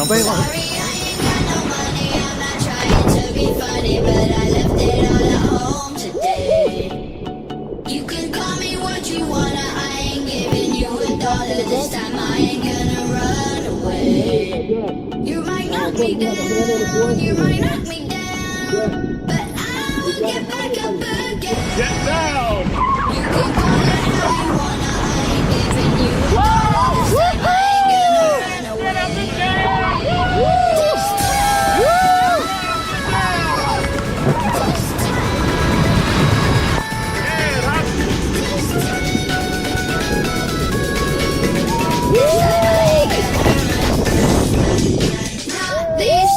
don't Wait, play. what? Sorry, I ain't got no money. I'm not trying to be funny, but I left it all at home today. You can call me what you wanna. I ain't giving you $1 this time. I ain't gonna run away. You might knock me down, you might knock me down, but I will get back up again. Get down! You can call it how you wanna. I ain't giving you $1 this time. I ain't gonna run away. This not this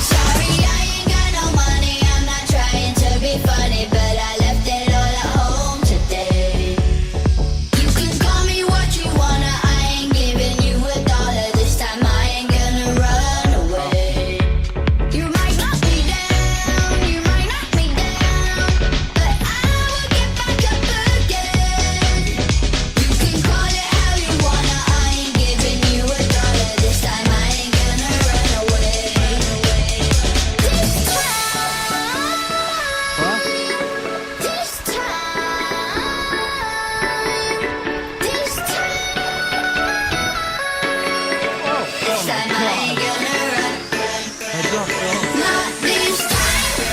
Sorry, I ain't got no money. I'm not trying to be funny, but I left it all at home today. You can call me what you wanna. I ain't giving you $1 this time. I ain't gonna run away. You might knock me down, you might knock me down, but I will get back up again. You can call it how you wanna. I ain't giving you $1 this time. I ain't gonna run away. This time, this time I ain't gonna run. Not this time.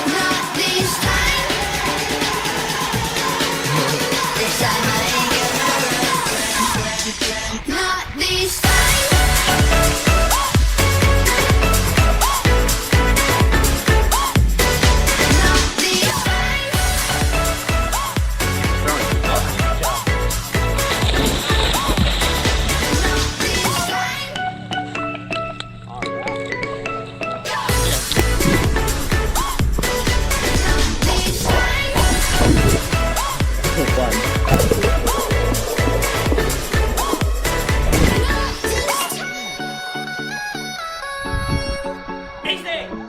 Not this time. This time I ain't gonna run. Not this time. Not this time. Not this time. Not this time. Not this time.